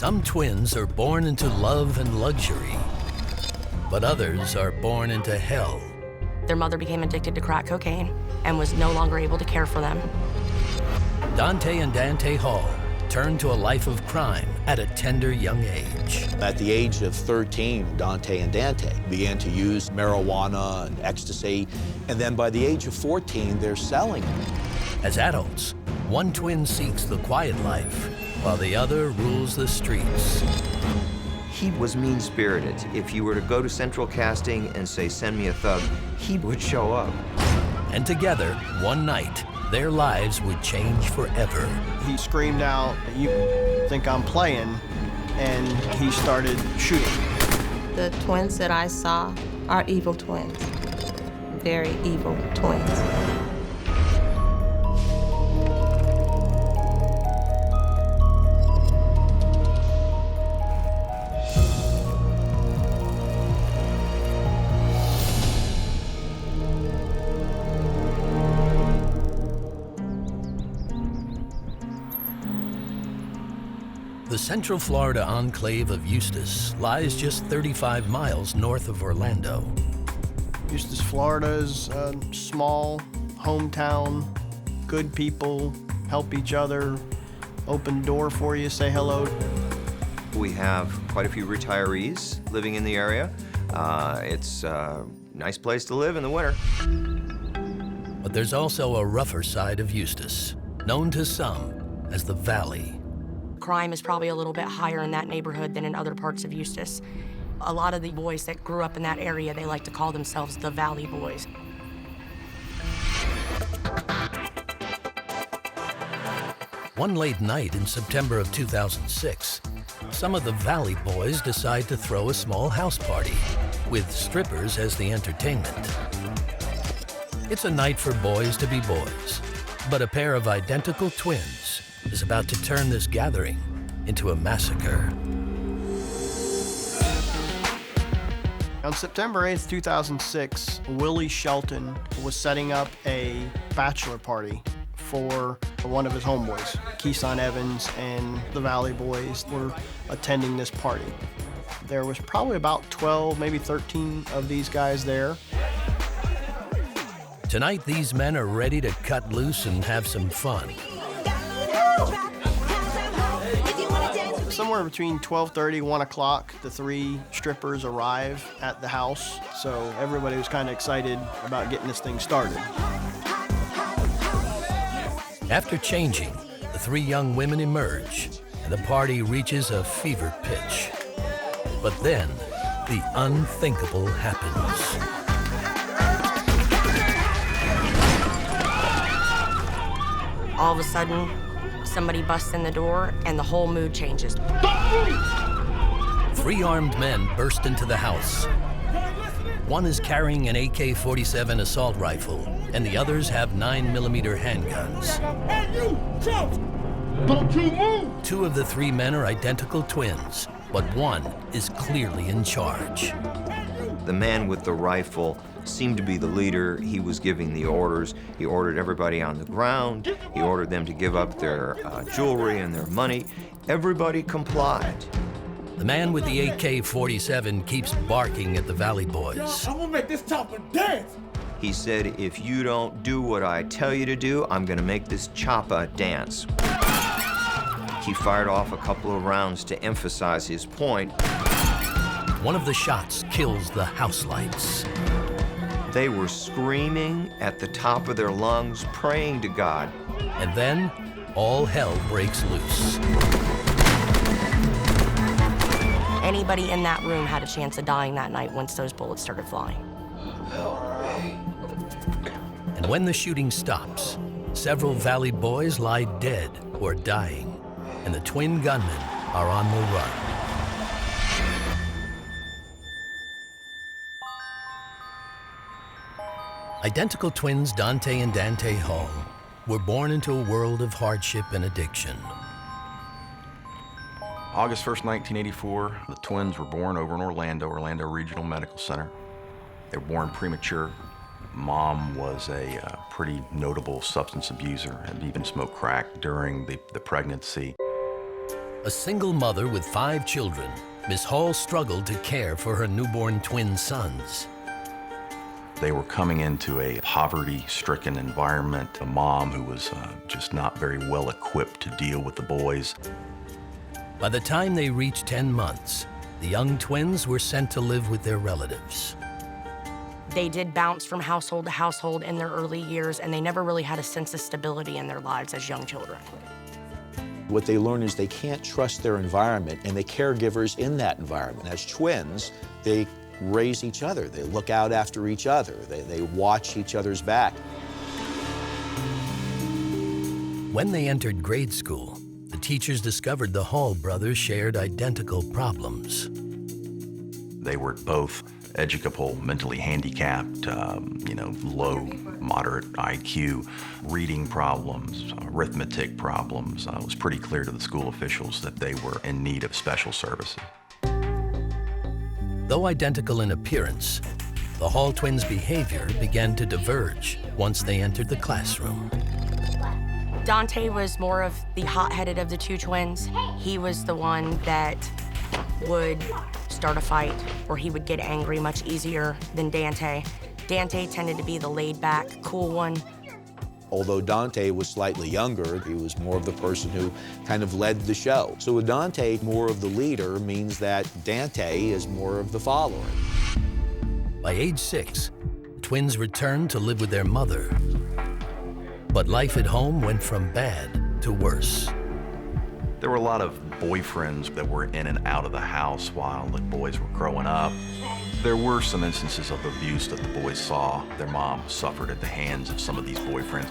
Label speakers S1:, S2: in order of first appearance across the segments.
S1: Some twins are born into love and luxury, but others are born into hell.
S2: Their mother became addicted to crack cocaine and was no longer able to care for them.
S1: Donte and Dante Hall turned to a life of crime at a tender young age.
S3: At the age of 13, Donte and Dante began to use marijuana and ecstasy, and then by the age of 14, they're selling it.
S1: As adults, one twin seeks the quiet life, while the other rules the streets.
S4: He was mean-spirited. If you were to go to Central Casting and say, "Send me a thug," he would show up.
S1: And together, one night, their lives would change forever.
S5: He screamed out, "You think I'm playing?" And he started shooting.
S6: The twins that I saw are evil twins, very evil twins.
S1: The Central Florida enclave of Eustis lies just 35 miles north of Orlando.
S5: Eustis, Florida is a small hometown, good people, help each other, open the door for you, say hello.
S4: We have quite a few retirees living in the area. It's a nice place to live in the winter.
S1: But there's also a rougher side of Eustis, known to some as the Valley.
S2: Crime is probably a little bit higher in that neighborhood than in other parts of Eustis. A lot of the boys that grew up in that area, they like to call themselves the Valley Boys.
S1: One late night in September of 2006, some of the Valley Boys decide to throw a small house party, with strippers as the entertainment. It's a night for boys to be boys, but a pair of identical twins is about to turn this gathering into a massacre.
S5: On September 8th, 2006, Willie Shelton was setting up a bachelor party for one of his homeboys. Keyshawn Evans and the Valley Boys were attending this party. There was probably about 12, maybe 13 of these guys there.
S1: Tonight, these men are ready to cut loose and have some fun.
S5: Somewhere between 12:30, 1 o'clock, the three strippers arrive at the house, so everybody was kind of excited about getting this thing started.
S1: After changing, the three young women emerge, and the party reaches a fever pitch. But then, the unthinkable happens.
S2: All of a sudden, somebody busts in the door and the whole mood changes.
S1: Three armed men burst into the house. One is carrying an AK-47 assault rifle, and the others have 9mm handguns.
S7: Hey, you! Jump! Don't you move!
S1: Two of the three men are identical twins, but one is clearly in charge.
S4: The man with the rifle seemed to be the leader. He was giving the orders. He ordered everybody on the ground. He ordered them to give up their jewelry and their money. Everybody complied.
S1: The man with the AK-47 keeps barking at the Valley Boys.
S7: I'm gonna make this chopper dance!
S4: He said, "If you don't do what I tell you to do, I'm gonna make this chopper dance." He fired off a couple of rounds to emphasize his point.
S1: One of the shots kills the house lights.
S4: They were screaming at the top of their lungs, praying to God.
S1: And then, all hell breaks loose.
S2: Anybody in that room had a chance of dying that night once those bullets started flying.
S1: And when the shooting stops, several Valley Boys lie dead or dying, and the twin gunmen are on the run. Identical twins Donte and Dante Hall were born into a world of hardship and addiction.
S8: August 1st, 1984, the twins were born over in Orlando Regional Medical Center. They were born premature. Mom was a pretty notable substance abuser and even smoked crack during the pregnancy.
S1: A single mother with 5 children, Miss Hall struggled to care for her newborn twin sons.
S8: They were coming into a poverty-stricken environment, a mom who was just not very well equipped to deal with the boys.
S1: By the time they reached 10 months, the young twins were sent to live with their relatives.
S2: They did bounce from household to household in their early years, and they never really had a sense of stability in their lives as young children.
S3: What they learn is they can't trust their environment and the caregivers in that environment. As twins, they raise each other. They look out after each other. They watch each other's back.
S1: When they entered grade school, the teachers discovered the Hall brothers shared identical problems.
S8: They were both educable, mentally handicapped, low, moderate IQ, reading problems, arithmetic problems. It was pretty clear to the school officials that they were in need of special services.
S1: Though identical in appearance, the Hall twins' behavior began to diverge once they entered the classroom.
S2: Donte was more of the hot-headed of the 2 twins. He was the one that would start a fight, or he would get angry much easier than Dante. Dante tended to be the laid-back, cool one.
S3: Although Dante was slightly younger, he was more of the person who kind of led the show. So with Dante, more of the leader means that Dante is more of the follower.
S1: By age 6, the twins returned to live with their mother. But life at home went from bad to worse.
S8: There were a lot of boyfriends that were in and out of the house while the boys were growing up. There were some instances of abuse that the boys saw. Their mom suffered at the hands of some of these boyfriends,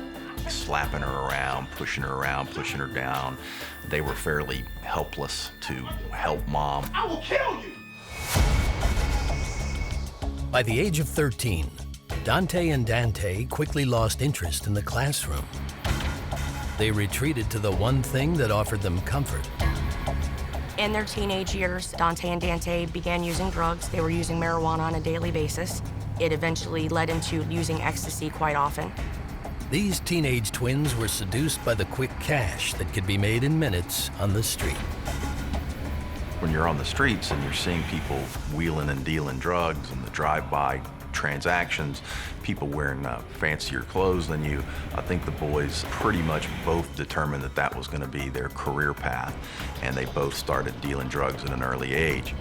S8: slapping her around, pushing her down. They were fairly helpless to help mom.
S7: I will kill you!
S1: By the age of 13, Donte and Dante quickly lost interest in the classroom. They retreated to the one thing that offered them comfort.
S2: In their teenage years, Donte and Dante began using drugs. They were using marijuana on a daily basis. It eventually led into using ecstasy quite often.
S1: These teenage twins were seduced by the quick cash that could be made in minutes on the street.
S8: When you're on the streets and you're seeing people wheeling and dealing drugs and the drive-by transactions, people wearing fancier clothes than you, I think the boys pretty much both determined that that was going to be their career path, and they both started dealing drugs at an early age.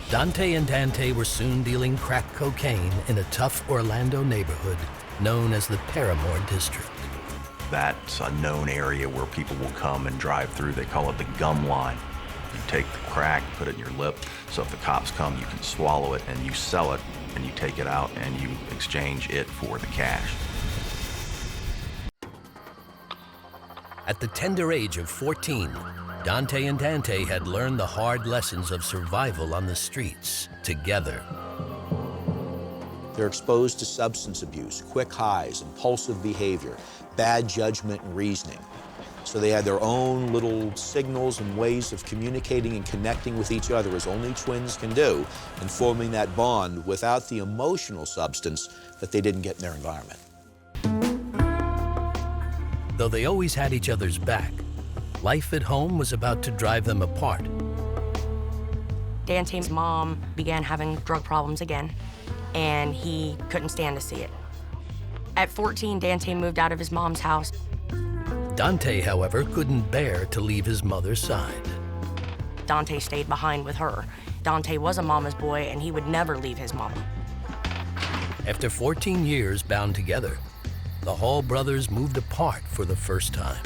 S1: Donte and Dante were soon dealing crack cocaine in a tough Orlando neighborhood known as the Paramore District.
S8: That's a known area where people will come and drive through. They call it the gum line. You take the crack, put it in your lip, so if the cops come, you can swallow it and you sell it, and you take it out and you exchange it for the cash.
S1: At the tender age of 14, Donte and Dante had learned the hard lessons of survival on the streets together.
S3: They're exposed to substance abuse, quick highs, impulsive behavior, bad judgment and reasoning. So they had their own little signals and ways of communicating and connecting with each other as only twins can do, and forming that bond without the emotional substance that they didn't get in their environment.
S1: Though they always had each other's back, life at home was about to drive them apart.
S2: Dante's mom began having drug problems again, and he couldn't stand to see it. At 14, Dante moved out of his mom's house.
S1: Donte, however, couldn't bear to leave his mother's side.
S2: Donte stayed behind with her. Donte was a mama's boy, and he would never leave his mama.
S1: After 14 years bound together, the Hall brothers moved apart for the first time.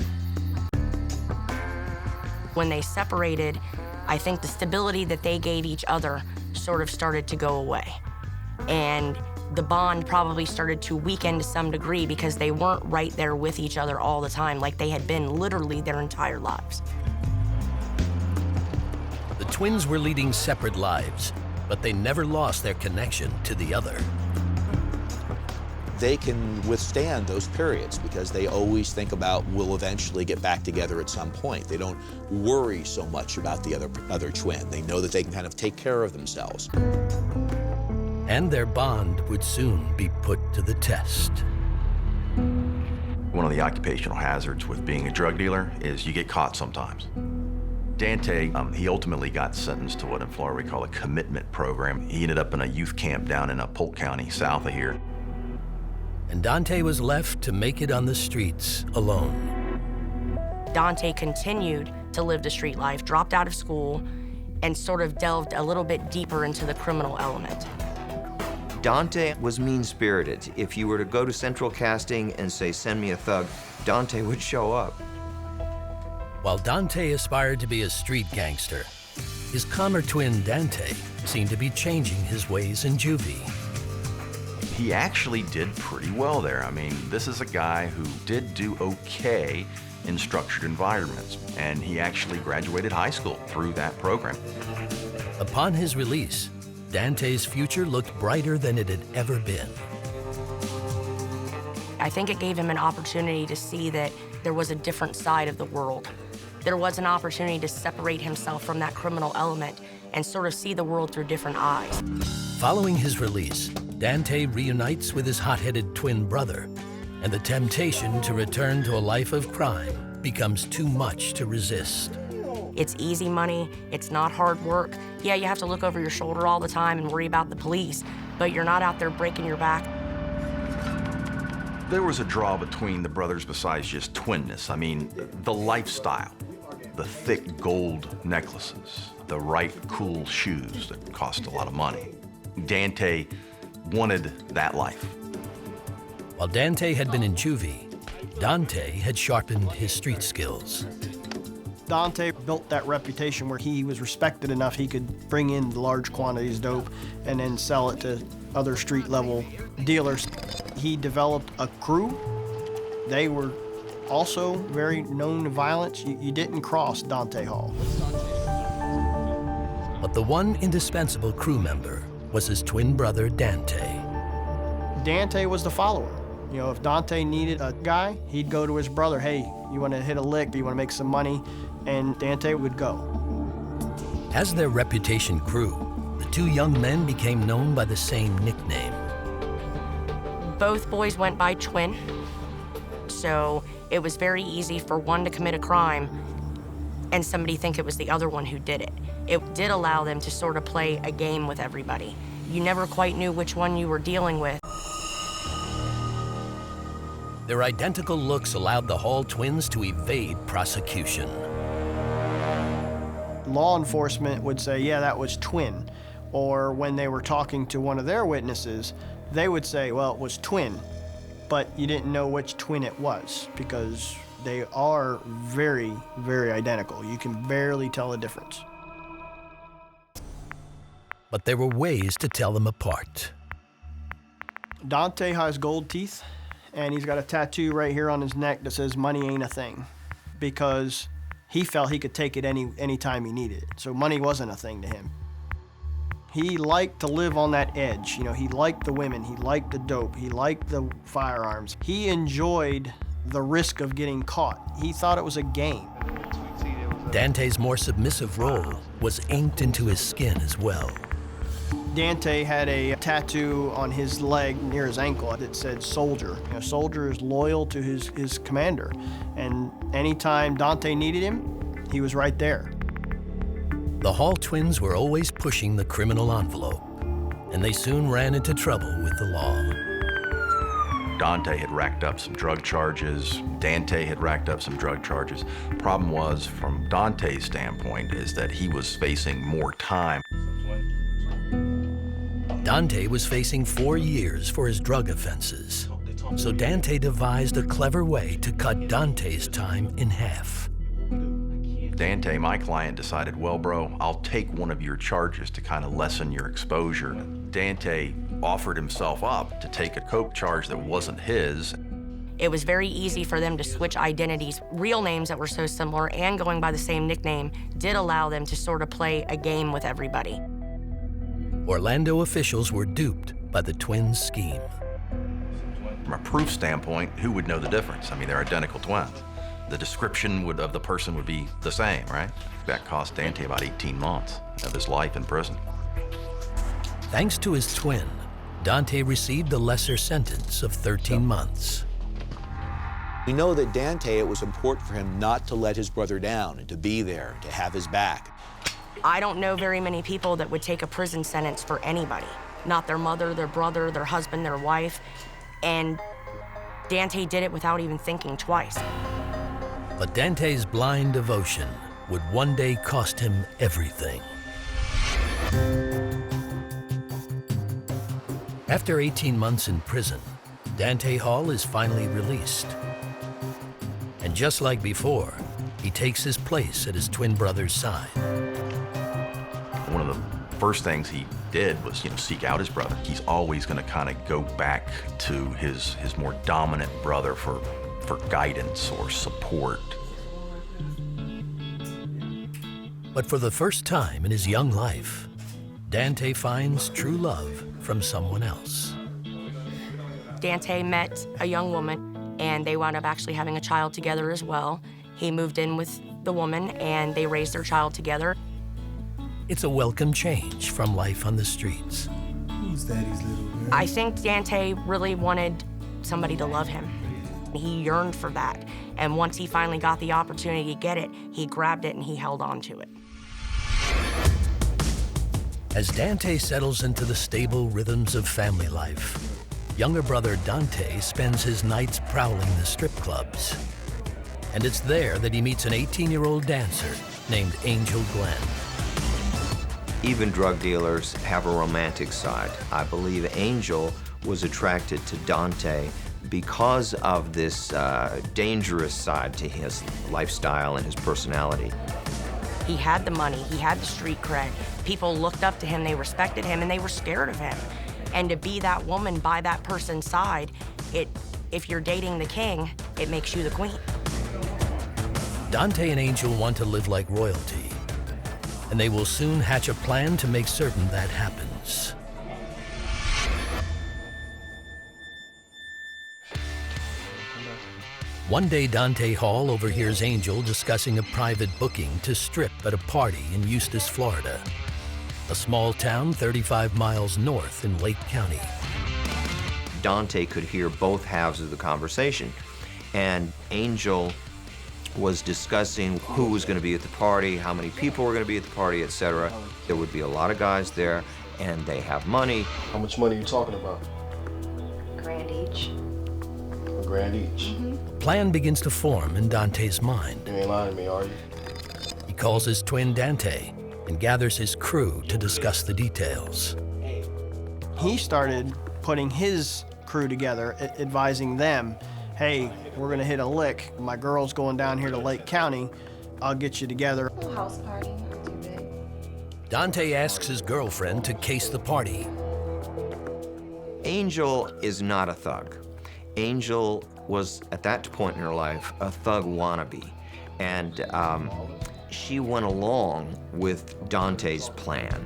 S2: When they separated, I think the stability that they gave each other sort of started to go away. And the bond probably started to weaken to some degree because they weren't right there with each other all the time like they had been literally their entire lives.
S1: The twins were leading separate lives, but they never lost their connection to the other.
S3: They can withstand those periods because they always think about, we'll eventually get back together at some point. They don't worry so much about the other twin. They know that they can kind of take care of themselves.
S1: And their bond would soon be put to the test.
S8: One of the occupational hazards with being a drug dealer is you get caught sometimes. Dante, he ultimately got sentenced to what in Florida we call a commitment program. He ended up in a youth camp down in Polk County, south of here.
S1: And Dante was left to make it on the streets alone.
S2: Dante continued to live the street life, dropped out of school, and sort of delved a little bit deeper into the criminal element.
S4: Dante was mean-spirited. If you were to go to Central Casting and say, "Send me a thug," Dante would show up.
S1: While Dante aspired to be a street gangster, his calmer twin Dante seemed to be changing his ways in juvie.
S8: He actually did pretty well there. I mean, this is a guy who did do okay in structured environments, and he actually graduated high school through that program.
S1: Upon his release, Dante's future looked brighter than it had ever been.
S2: I think it gave him an opportunity to see that there was a different side of the world. There was an opportunity to separate himself from that criminal element and sort of see the world through different eyes.
S1: Following his release, Dante reunites with his hot-headed twin brother, and the temptation to return to a life of crime becomes too much to resist.
S2: It's easy money, it's not hard work. Yeah, you have to look over your shoulder all the time and worry about the police, but you're not out there breaking your back.
S8: There was a draw between the brothers besides just twinness. I mean, the lifestyle, the thick gold necklaces, the right cool shoes that cost a lot of money. Dante wanted that life.
S1: While Dante had been in juvie, Dante had sharpened his street skills.
S5: Dante built that reputation where he was respected enough he could bring in large quantities of dope and then sell it to other street-level dealers. He developed a crew. They were also very known to violence. You didn't cross Dante Hall.
S1: But the one indispensable crew member was his twin brother, Dante.
S5: Dante was the follower. You know, if Dante needed a guy, he'd go to his brother, "Hey, you want to hit a lick? Do you want to make some money?" And Dante would go.
S1: As their reputation grew, the two young men became known by the same nickname.
S2: Both boys went by twin, so it was very easy for one to commit a crime and somebody think it was the other one who did it. It did allow them to sort of play a game with everybody. You never quite knew which one you were dealing with.
S1: Their identical looks allowed the Hall twins to evade prosecution.
S5: Law enforcement would say, "Yeah, that was twin." Or when they were talking to one of their witnesses, they would say, "Well, it was twin," but you didn't know which twin it was because they are very, very identical. You can barely tell the difference.
S1: But there were ways to tell them apart.
S5: Dante has gold teeth, and he's got a tattoo right here on his neck that says "Money ain't a thing," because he felt he could take it any time he needed it. So money wasn't a thing to him. He liked to live on that edge. You know, he liked the women, he liked the dope, he liked the firearms. He enjoyed the risk of getting caught. He thought it was a game.
S1: Dante's more submissive role was inked into his skin as well.
S5: Dante had a tattoo on his leg near his ankle that said "soldier." You know, soldier is loyal to his commander. And anytime Dante needed him, he was right there.
S1: The Hall twins were always pushing the criminal envelope, and they soon ran into trouble with the law.
S8: Dante had racked up some drug charges. Dante had racked up some drug charges. Problem was, from Dante's standpoint, is that he was facing more time.
S1: Dante was facing 4 years for his drug offenses, so Dante devised a clever way to cut Dante's time in half.
S8: Dante, my client, decided, "Well, bro, I'll take one of your charges to kind of lessen your exposure." Dante offered himself up to take a coke charge that wasn't his.
S2: It was very easy for them to switch identities. Real names that were so similar and going by the same nickname did allow them to sort of play a game with everybody.
S1: Orlando officials were duped by the twins' scheme.
S8: From a proof standpoint, who would know the difference? I mean, they're identical twins. The description of the person would be the same, right? That cost Dante about 18 months of his life in prison.
S1: Thanks to his twin, Dante received a lesser sentence of 13 months.
S3: We know that Dante, it was important for him not to let his brother down and to be there, to have his back.
S2: I don't know very many people that would take a prison sentence for anybody. Not their mother, their brother, their husband, their wife. And Dante did it without even thinking twice.
S1: But Dante's blind devotion would one day cost him everything. After 18 months in prison, Dante Hall is finally released. And just like before, he takes his place at his twin brother's side.
S8: One of the first things he did was, seek out his brother. He's always going to kind of go back to his more dominant brother for guidance or support.
S1: But for the first time in his young life, Dante finds true love from someone else.
S2: Dante met a young woman, and they wound up actually having a child together as well. He moved in with the woman, and they raised their child together.
S1: It's a welcome change from life on the streets.
S7: Who's daddy's little girl?
S2: I think Dante really wanted somebody to love him. He yearned for that. And once he finally got the opportunity to get it, he grabbed it and he held on to it.
S1: As Dante settles into the stable rhythms of family life, younger brother Dante spends his nights prowling the strip clubs. And it's there that he meets an 18-year-old dancer named Angel Glenn.
S4: Even drug dealers have a romantic side. I believe Angel was attracted to Dante because of this dangerous side to his lifestyle and his personality.
S2: He had the money, he had the street cred. People looked up to him, they respected him, and they were scared of him. And to be that woman by that person's side, if you're dating the king, it makes you the queen.
S1: Dante and Angel want to live like royalty, and they will soon hatch a plan to make certain that happens. One day, Dante Hall overhears Angel discussing a private booking to strip at a party in Eustis, Florida, a small town 35 miles north in Lake County.
S4: Dante could hear both halves of the conversation, and Angel was discussing who was going to be at the party, how many people were going to be at the party, etc. There would be a lot of guys there, and they have money.
S9: How much money are you talking about?
S10: $1,000 each.
S9: $1,000 each?
S1: Plan begins to form in Dante's mind.
S9: You ain't lying to me, are you?
S1: He calls his twin Dante and gathers his crew to discuss the details.
S5: He started putting his crew together, advising them, hey, we're gonna hit a lick. My girl's going down here to Lake County. I'll get you together.
S10: A little house party, not too big.
S1: Dante asks his girlfriend to case the party.
S4: Angel is not a thug. Angel was, at that point in her life, a thug wannabe. And she went along with Dante's plan.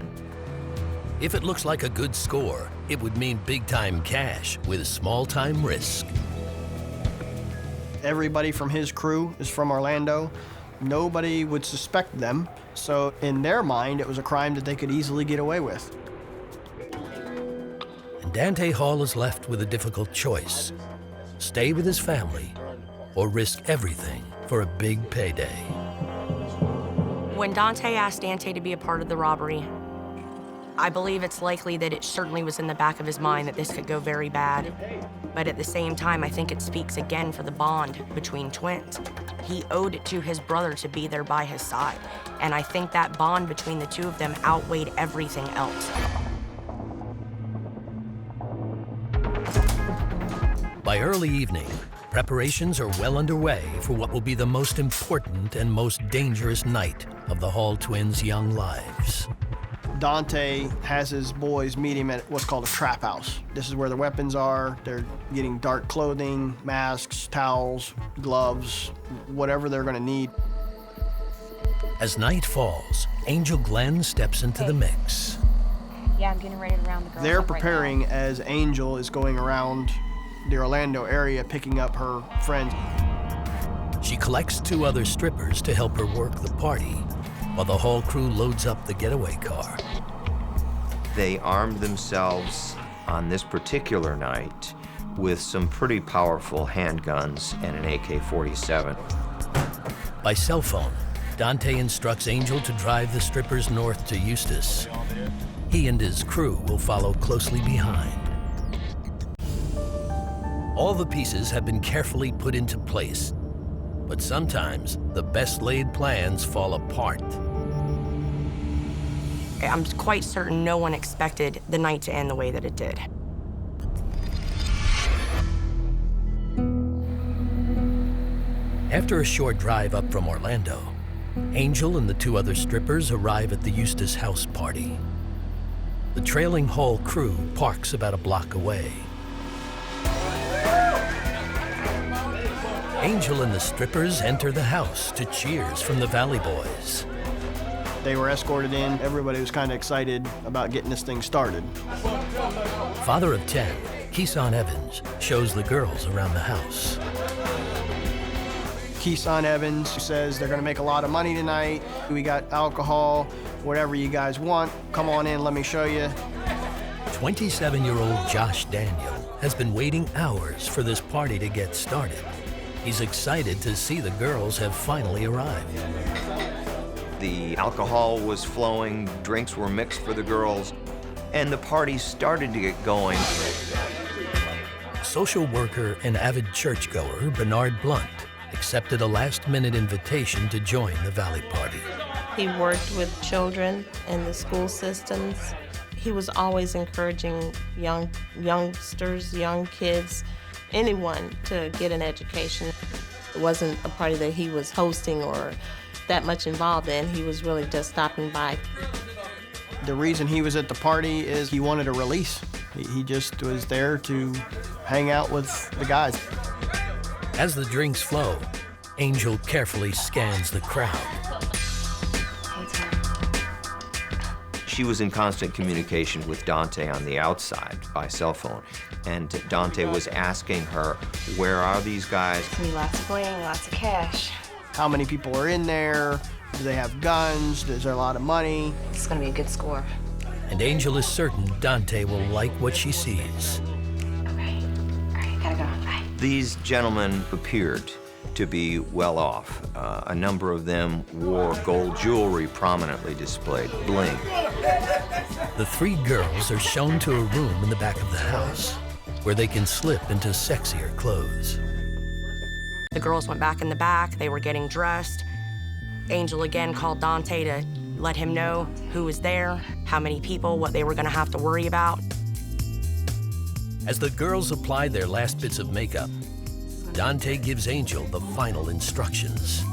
S1: If it looks like a good score, it would mean big-time cash with small-time risk.
S5: Everybody from his crew is from Orlando. Nobody would suspect them. So in their mind, it was a crime that they could easily get away with.
S1: And Dante Hall is left with a difficult choice: stay with his family or risk everything for a big payday.
S2: When Dante asked Dante to be a part of the robbery, I believe it's likely that it certainly was in the back of his mind that this could go very bad. But at the same time, I think it speaks again for the bond between twins. He owed it to his brother to be there by his side. And I think that bond between the two of them outweighed everything else.
S1: By early evening, preparations are well underway for what will be the most important and most dangerous night of the Hall twins' young lives.
S5: Dante has his boys meet him at what's called a trap house. This is where the weapons are. They're getting dark clothing, masks, towels, gloves, whatever they're gonna need.
S1: As night falls, Angel Glenn steps into the mix.
S10: Yeah, I'm getting ready to round the girls
S5: They're
S10: up right
S5: preparing
S10: now.
S5: as Angel is going around the Orlando area picking up her friends.
S1: She collects 2 other strippers to help her work the party, while the Hall crew loads up the getaway car.
S4: They armed themselves on this particular night with some pretty powerful handguns and an AK-47.
S1: By cell phone, Dante instructs Angel to drive the strippers north to Eustis. He and his crew will follow closely behind. All the pieces have been carefully put into place, but sometimes the best laid plans fall apart.
S2: I'm quite certain no one expected the night to end the way that it did.
S1: After a short drive up from Orlando, Angel and the two other strippers arrive at the Eustis house party. The trailing Hall crew parks about a block away. Angel and the strippers enter the house to cheers from the Valley Boys.
S5: They were escorted in. Everybody was kind of excited about getting this thing started.
S1: Father of 10, Keeson Evans, shows the girls around the house.
S5: Keeson Evans says they're going to make a lot of money tonight. We got alcohol, whatever you guys want. Come on in, let me show you.
S1: 27-year-old Josh Daniel has been waiting hours for this party to get started. He's excited to see the girls have finally arrived.
S4: The alcohol was flowing, drinks were mixed for the girls, and the party started to get going.
S1: Social worker and avid churchgoer Bernard Blunt accepted a last-minute invitation to join the Valley Party.
S6: He worked with children in the school systems. He was always encouraging youngsters, young kids, anyone to get an education. It wasn't a party that he was hosting or that much involved in. He was really just stopping by.
S5: The reason he was at the party is he wanted a release. He just was there to hang out with the guys.
S1: As the drinks flow, Angel carefully scans the crowd.
S4: She was in constant communication with Dante on the outside by cell phone, and Dante was asking her, where are these guys?
S10: Gonna be lots of bling, lots of cash.
S5: How many people are in there? Do they have guns? Is there a lot of money?
S10: It's gonna be a good score.
S1: And Angel is certain Dante will like what she sees.
S10: Okay. All right, gotta go. Bye.
S4: These gentlemen appeared to be well off. A number of them wore gold jewelry prominently displayed, bling.
S1: The three girls are shown to a room in the back of the house where they can slip into sexier clothes.
S2: The girls went back in the back, they were getting dressed. Angel again called Dante to let him know who was there, how many people, what they were gonna have to worry about.
S1: As the girls apply their last bits of makeup, Dante gives Angel the final instructions.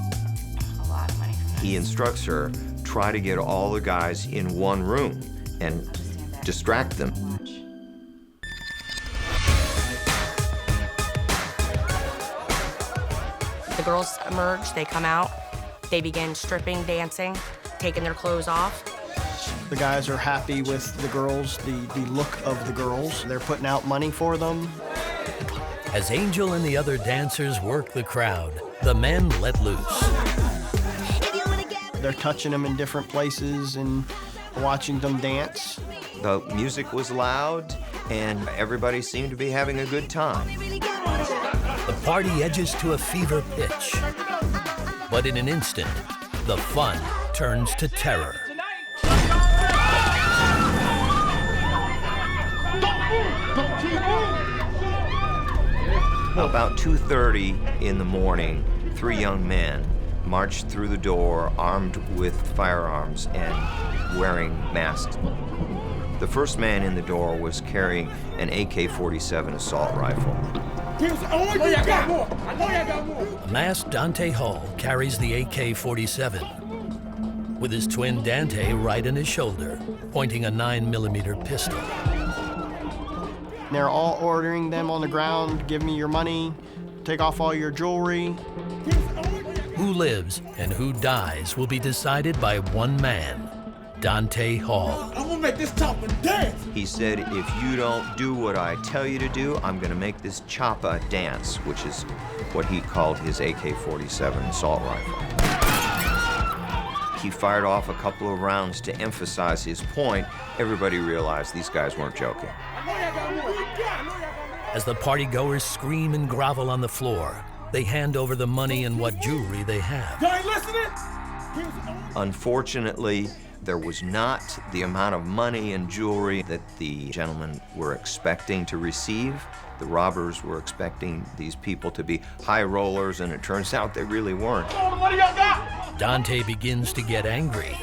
S10: A lot of money.
S4: He instructs her, try to get all the guys in one room and distract them.
S2: The girls emerge, they come out, they begin stripping, dancing, taking their clothes off.
S5: The guys are happy with the girls, the look of the girls. They're putting out money for them.
S1: As Angel and the other dancers work the crowd, the men let loose.
S5: They're touching them in different places and watching them dance.
S4: The music was loud, and everybody seemed to be having a good time.
S1: The party edges to a fever pitch. But in an instant, the fun turns to terror.
S4: About 2:30 in the morning, three young men marched through the door armed with firearms and wearing masks. The first man in the door was carrying an AK-47 assault rifle.
S1: A masked Dante Hall carries the AK-47, with his twin Dante right in his shoulder, pointing a 9mm pistol.
S5: They're all ordering them on the ground, give me your money, take off all your jewelry.
S1: Who lives and who dies will be decided by one man, Dante Hall.
S7: I'm gonna make this chopper dance.
S4: He said, if you don't do what I tell you to do, I'm gonna make this chopper dance, which is what he called his AK-47 assault rifle. He fired off a couple of rounds to emphasize his point. Everybody realized these guys weren't joking.
S1: As the partygoers scream and grovel on the floor, they hand over the money and what jewelry they have.
S7: You ain't listening?
S4: Unfortunately, there was not the amount of money and jewelry that the gentlemen were expecting to receive. The robbers were expecting these people to be high rollers, and it turns out they really weren't.
S1: Dante begins to get angry,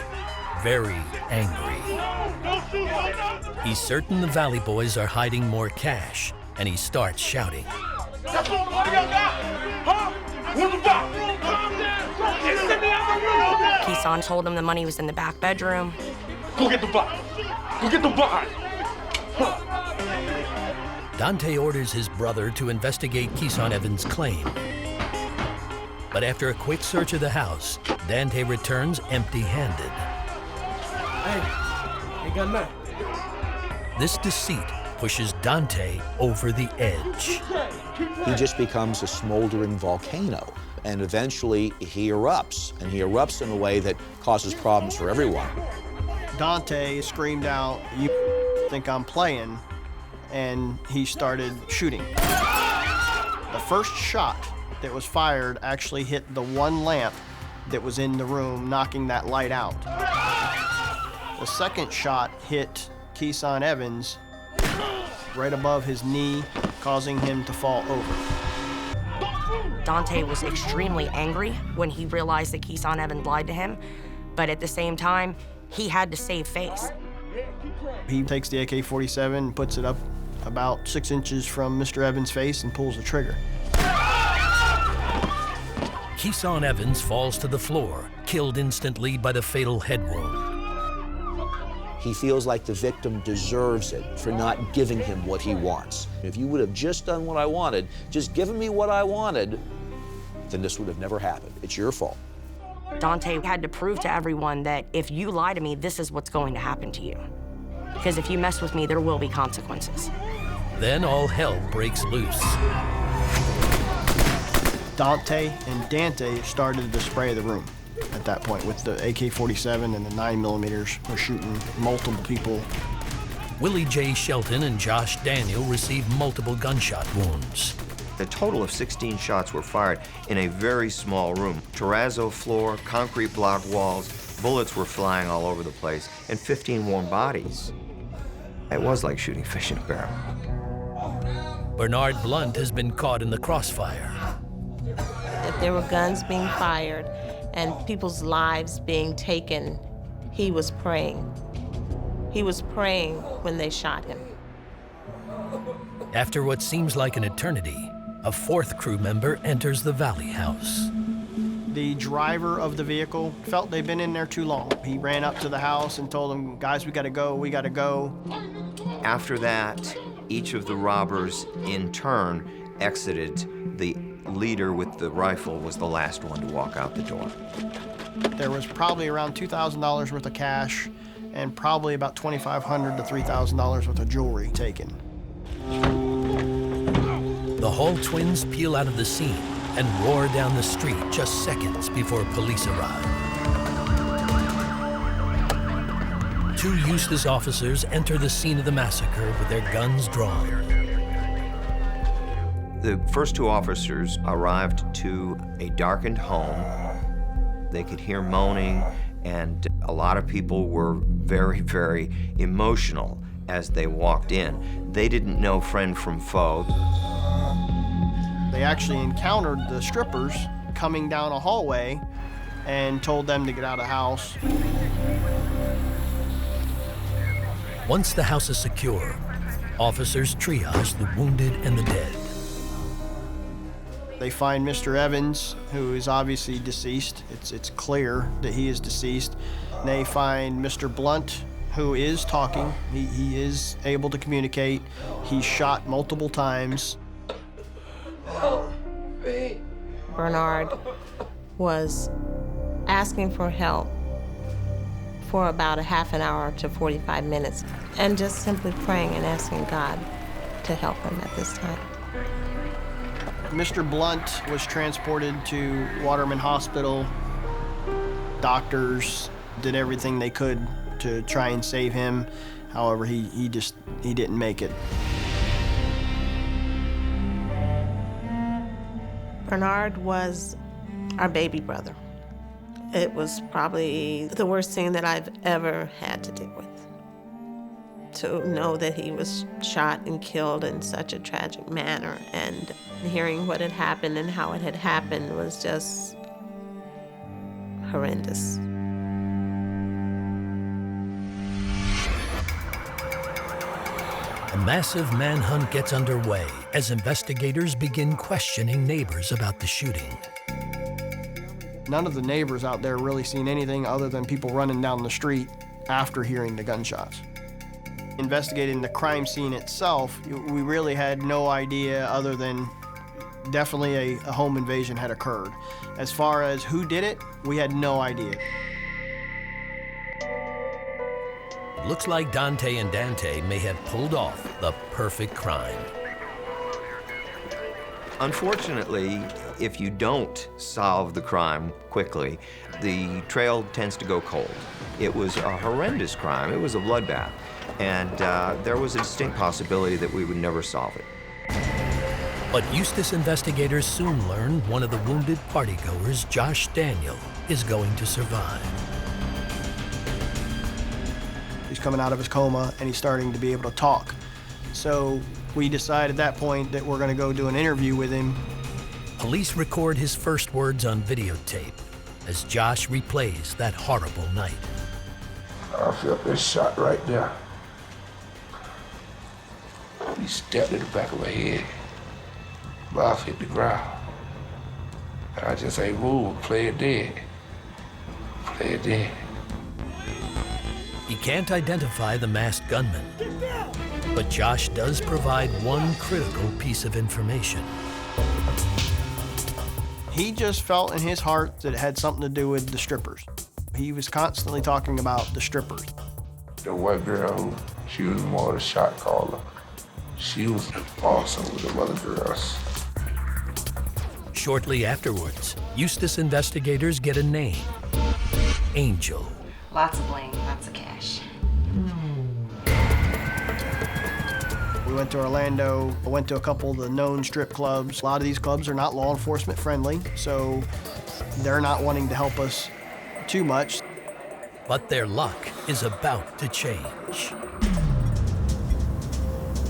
S1: very angry. He's certain the Valley Boys are hiding more cash, and he starts shouting.
S2: Keeson told him the money was in the back bedroom.
S7: Go get the box. Go get the box.
S1: Dante orders his brother to investigate Keeson Evans' claim. But after a quick search of the house, Dante returns empty-handed.
S7: Hey, ain't got nothing.
S1: This deceit pushes Dante over the edge.
S3: He just becomes a smoldering volcano, and eventually he erupts, and he erupts in a way that causes problems for everyone.
S5: Dante screamed out, "You think I'm playing?" and he started shooting. The first shot that was fired actually hit the one lamp that was in the room, knocking that light out. The second shot hit Keeson Evans right above his knee, causing him to fall over.
S2: Dante was extremely angry when he realized that Keeson Evans lied to him, but at the same time, he had to save face.
S5: He takes the AK-47 and puts it up about 6 inches from Mr. Evans' face and pulls the trigger.
S1: Keeson Evans falls to the floor, killed instantly by the fatal head wound.
S3: He feels like the victim deserves it for not giving him what he wants. If you would have just done what I wanted, just given me what I wanted, then this would have never happened. It's your fault.
S2: Dante had to prove to everyone that if you lie to me, this is what's going to happen to you. Because if you mess with me, there will be consequences.
S1: Then all hell breaks loose.
S5: Donte and Dante started to spray the room at that point with the AK-47 and the 9mm. Were shooting multiple people.
S1: Willie J. Shelton and Josh Daniel received multiple gunshot wounds.
S4: A total of 16 shots were fired in a very small room. Terrazzo floor, concrete block walls, bullets were flying all over the place, and 15 warm bodies. It was like shooting fish in a barrel.
S1: Bernard Blunt has been caught in the crossfire.
S6: If there were guns being fired and people's lives being taken, he was praying. He was praying when they shot him.
S1: After what seems like an eternity, a fourth crew member enters the Valley House.
S5: The driver of the vehicle felt they'd been in there too long. He ran up to the house and told them, "Guys, we gotta go, we gotta go."
S4: After that, each of the robbers in turn exited. The leader with the rifle was the last one to walk out the door.
S5: There was probably around $2,000 worth of cash and probably about $2,500 to $3,000 worth of jewelry taken.
S1: The Hall twins peel out of the scene and roar down the street just seconds before police arrive. 2 Eustis officers enter the scene of the massacre with their guns drawn.
S4: The first 2 officers arrived to a darkened home. They could hear moaning, and a lot of people were very, very emotional as they walked in. They didn't know friend from foe.
S5: They actually encountered the strippers coming down a hallway and told them to get out of the house.
S1: Once the house is secure, officers triage the wounded and the dead.
S5: They find Mr. Evans, who is obviously deceased. It's clear that he is deceased. They find Mr. Blunt, who is talking. He is able to communicate. He's shot multiple times.
S6: Bernard was asking for help for about a half an hour to 45 minutes and just simply praying and asking God to help him at this time.
S5: Mr. Blunt was transported to Waterman Hospital. Doctors did everything they could to try and save him. However, he didn't make it.
S6: Bernard was our baby brother. It was probably the worst thing that I've ever had to deal with. To know that he was shot and killed in such a tragic manner, and hearing what had happened and how it had happened was just horrendous.
S1: A massive manhunt gets underway as investigators begin questioning neighbors about the shooting.
S5: None of the neighbors out there really seen anything other than people running down the street after hearing the gunshots. Investigating the crime scene itself, we really had no idea other than definitely a home invasion had occurred. As far as who did it, we had no idea.
S1: It looks like Donte and Dante may have pulled off the perfect crime.
S4: Unfortunately, if you don't solve the crime quickly, the trail tends to go cold. It was a horrendous crime. It was a bloodbath. And there was a distinct possibility that we would never solve it.
S1: But Eustis investigators soon learn one of the wounded partygoers, Josh Daniel, is going to survive.
S5: He's coming out of his coma and he's starting to be able to talk. So we decided at that point that we're going to go do an interview with him.
S1: Police record his first words on videotape as Josh replays that horrible night.
S11: I felt this shot right there. He stepped in the back of my head. Mouth hit the ground. And I just ain't moved, play it dead. Play it dead.
S1: He can't identify the masked gunman, but Josh does provide one critical piece of information.
S5: He just felt in his heart that it had something to do with the strippers. He was constantly talking about the strippers.
S11: The one girl, she was more the shot caller. She was awesome with the other girls.
S1: Shortly afterwards, Eustis investigators get a name, Angel.
S10: Lots of bling, lots of cash.
S5: We went to Orlando, went to a couple of the known strip clubs. A lot of these clubs are not law enforcement friendly, so they're not wanting to help us too much.
S1: But their luck is about to change.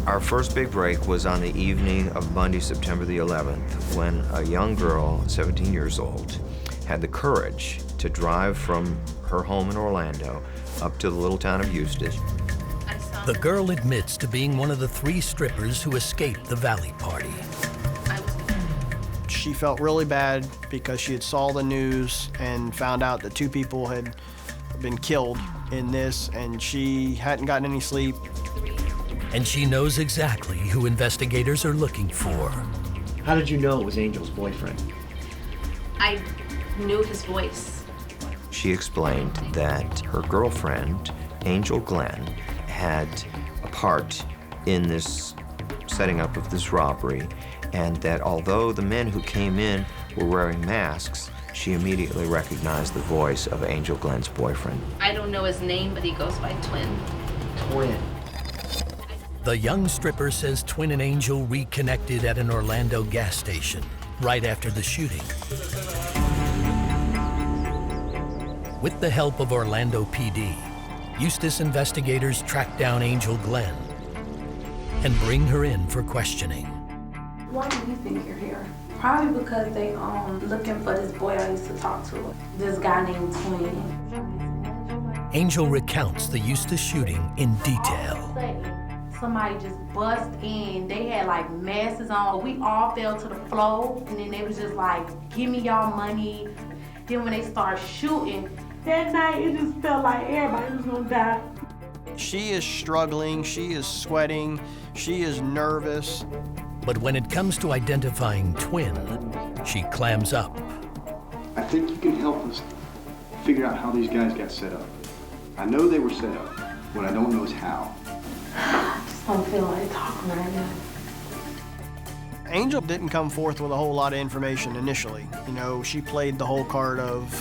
S4: Our first big break was on the evening of Monday, September the 11th, when a young girl, 17 years old, had the courage to drive from her home in Orlando up to the little town of Eustis.
S1: The girl admits to being one of the 3 strippers who escaped the Valley party.
S5: She felt really bad because she had saw the news and found out that 2 people had been killed in this, and she hadn't gotten any sleep.
S1: And she knows exactly who investigators are looking for.
S12: How did you know it was Angel's boyfriend?
S10: I knew his voice.
S4: She explained that her girlfriend, Angel Glenn, had a part in this setting up of this robbery, and that although the men who came in were wearing masks, she immediately recognized the voice of Angel Glenn's boyfriend.
S10: I don't know his name, but he goes by Twin.
S12: Twin.
S1: The young stripper says Twin and Angel reconnected at an Orlando gas station right after the shooting. With the help of Orlando PD, Eustis investigators track down Angel Glenn and bring her in for questioning.
S13: Why do you think you're here? Probably because they looking for this boy I used to talk to, this guy named Twin.
S1: Angel recounts the Eustis shooting in detail.
S13: Somebody just bust in. They had like masks on. We all fell to the floor, and then they was just like, "Give me y'all money." Then when they started shooting, that night it just felt like everybody was gonna die.
S5: She is struggling, she is sweating, she is nervous.
S1: But when it comes to identifying Twin, she clams up.
S14: I think you can help us figure out how these guys got set up. I know they were set up. What I don't know is how.
S13: I just don't feel like talking right now.
S5: Angel didn't come forth with a whole lot of information initially. You know, she played the whole card of,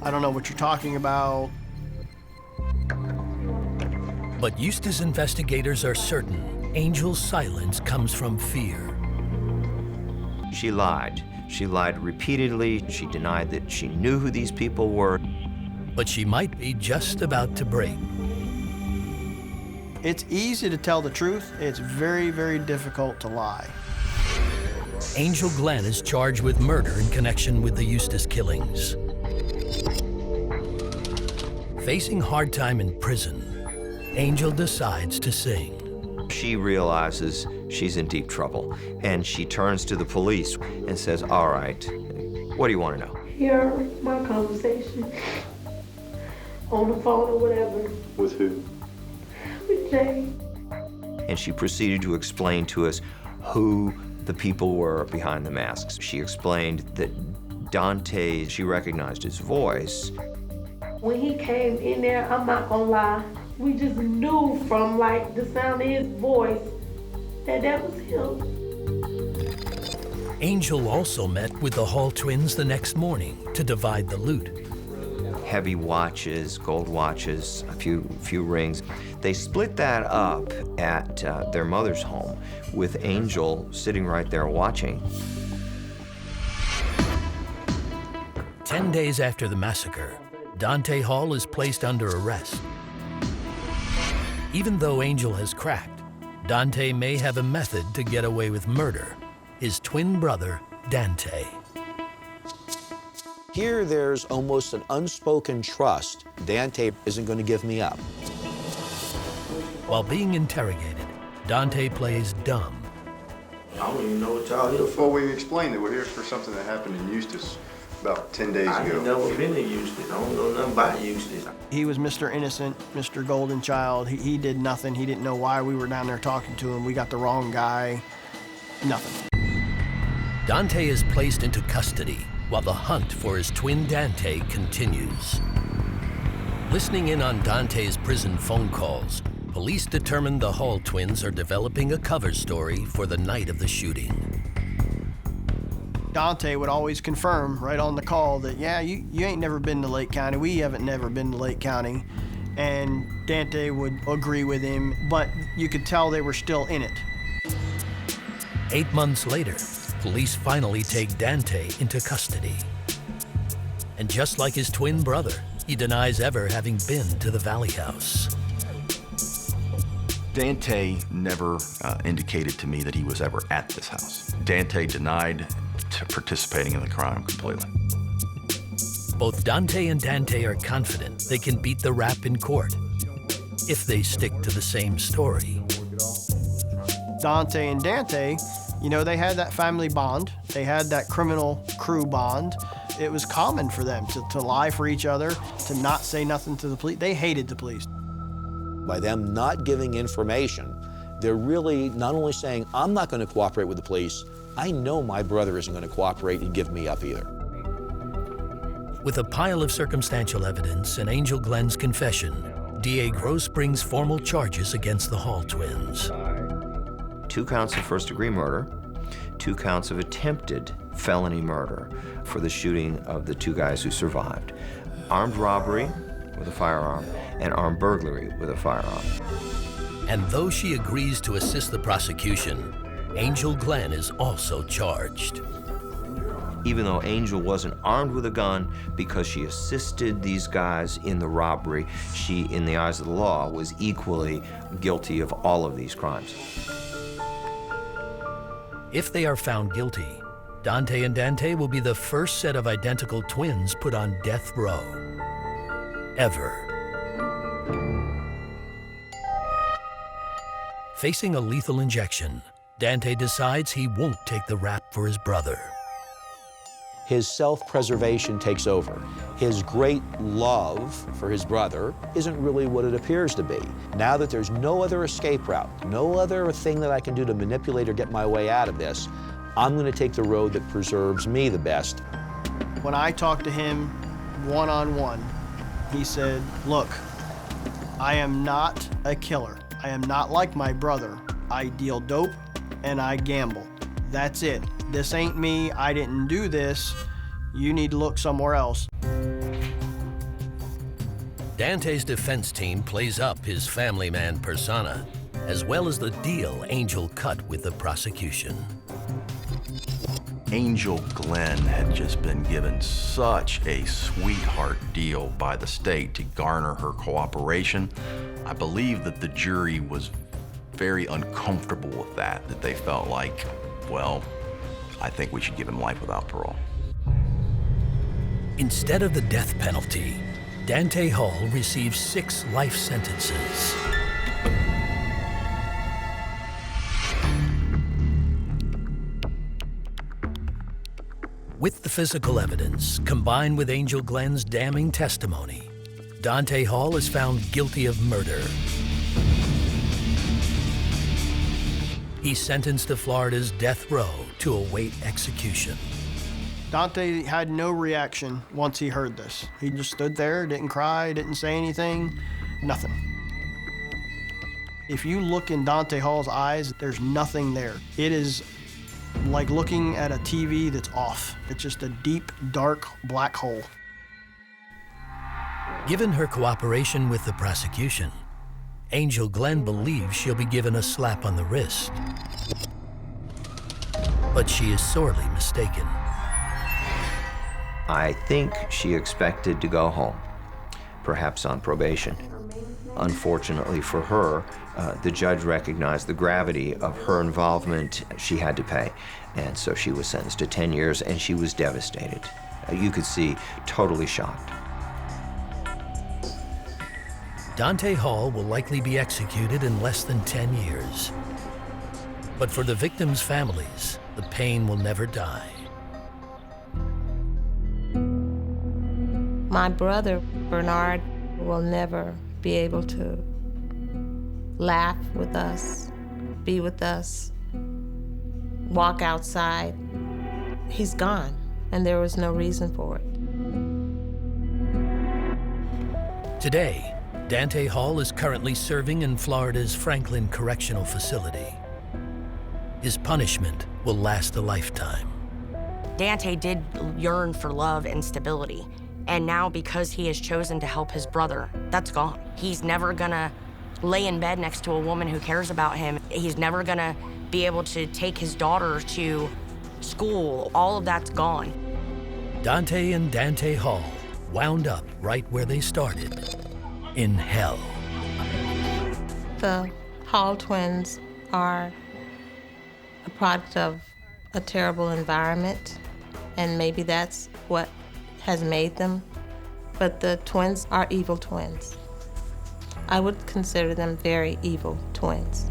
S5: I don't know what you're talking about.
S1: But Eustis investigators are certain Angel's silence comes from fear.
S4: She lied. She lied repeatedly. She denied that she knew who these people were.
S1: But she might be just about to break.
S5: It's easy to tell the truth. It's very, very difficult to lie.
S1: Angel Glenn is charged with murder in connection with the Eustace killings. Facing hard time in prison, Angel decides to sing.
S4: She realizes she's in deep trouble, and she turns to the police and says, "All right, what do you want to know?"
S13: Hear my conversation on the phone or whatever.
S14: With who?
S13: With Jay.
S4: And she proceeded to explain to us who the people were behind the masks. She explained that Dante, she recognized his voice.
S13: When he came in there, I'm not gonna lie, we just knew from like the sound of his voice that was him.
S1: Angel also met with the Hall twins the next morning to divide the loot.
S4: Heavy watches, gold watches, a few rings. They split that up at their mother's home with Angel sitting right there watching.
S1: 10 days after the massacre, Dante Hall is placed under arrest. Even though Angel has cracked, Dante may have a method to get away with murder. His twin brother, Dante.
S3: Here, there's almost an unspoken trust. Dante isn't going to give me up.
S1: While being interrogated, Dante plays dumb.
S9: I don't even know what y'all here for.
S14: Well, we explained that we're here for something that happened in Eustis about 10 days
S12: I
S14: ago.
S12: ain't never been to Eustace. I don't know nothing about Eustace.
S5: He was Mr. Innocent, Mr. Golden Child. He did nothing. He didn't know why we were down there talking to him. We got the wrong guy. Nothing.
S1: Dante is placed into custody while the hunt for his twin Dante continues. Listening in on Dante's prison phone calls, police determined the Hall twins are developing a cover story for the night of the shooting.
S5: Dante would always confirm right on the call that, yeah, you ain't never been to Lake County. We haven't never been to Lake County. And Dante would agree with him, but you could tell they were still in it.
S1: 8 months later, police finally take Dante into custody. And just like his twin brother, he denies ever having been to the Valley House.
S8: Dante never indicated to me that he was ever at this house. Dante denied participating in the crime completely.
S1: Both Donte and Dante are confident they can beat the rap in court if they stick to the same story.
S5: Donte and Dante, you know, they had that family bond. They had that criminal crew bond. It was common for them to lie for each other, to not say nothing to the police. They hated the police.
S3: By them not giving information, they're really not only saying, I'm not going to cooperate with the police, I know my brother isn't going to cooperate and give me up either.
S1: With a pile of circumstantial evidence and Angel Glenn's confession, DA Gross brings formal charges against the Hall twins.
S4: 2 counts of first-degree murder, 2 counts of attempted felony murder for the shooting of the 2 guys who survived, armed robbery with a firearm, and armed burglary with a firearm.
S1: And though she agrees to assist the prosecution, Angel Glenn is also charged.
S4: Even though Angel wasn't armed with a gun, because she assisted these guys in the robbery, she, in the eyes of the law, was equally guilty of all of these crimes.
S1: If they are found guilty, Donte and Dante will be the first set of identical twins put on death row. Ever. Facing a lethal injection, Dante decides he won't take the rap for his brother.
S3: His self-preservation takes over. His great love for his brother isn't really what it appears to be. Now that there's no other escape route, no other thing that I can do to manipulate or get my way out of this, I'm going to take the road that preserves me the best.
S5: When I talked to him one-on-one, he said, look, I am not a killer. I am not like my brother. I deal dope and I gamble. That's it. This ain't me. I didn't do this. You need to look somewhere else.
S1: Dante's defense team plays up his family man persona, as well as the deal Angel cut with the prosecution.
S8: Angel Glenn had just been given such a sweetheart deal by the state to garner her cooperation. I believe that the jury was very uncomfortable with that they felt like, well, I think we should give him life without parole.
S1: Instead of the death penalty, Dante Hall receives 6 life sentences. With the physical evidence, combined with Angel Glenn's damning testimony, Dante Hall is found guilty of murder. He's sentenced to Florida's death row to await execution.
S5: Dante had no reaction once he heard this. He just stood there, didn't cry, didn't say anything, nothing. If you look in Dante Hall's eyes, there's nothing there. It is like looking at a TV that's off. It's just a deep, dark, black hole.
S1: Given her cooperation with the prosecution, Angel Glenn believes she'll be given a slap on the wrist. But she is sorely mistaken.
S4: I think she expected to go home, perhaps on probation. Unfortunately for her, the judge recognized the gravity of her involvement. She had to pay, and so she was sentenced to 10 years, and she was devastated. You could see, totally shocked.
S1: Dante Hall will likely be executed in less than 10 years. But for the victims' families, the pain will never die.
S6: My brother, Bernard, will never be able to laugh with us, be with us, walk outside. He's gone, and there was no reason for it.
S1: Today, Dante Hall is currently serving in Florida's Franklin Correctional Facility. His punishment will last a lifetime.
S2: Dante did yearn for love and stability. And now, because he has chosen to help his brother, that's gone. He's never gonna lay in bed next to a woman who cares about him. He's never gonna be able to take his daughter to school. All of that's gone.
S1: Donte and Dante Hall wound up right where they started, in hell.
S6: The Hall twins are a product of a terrible environment, and maybe that's what has made them, but the twins are evil twins. I would consider them very evil twins.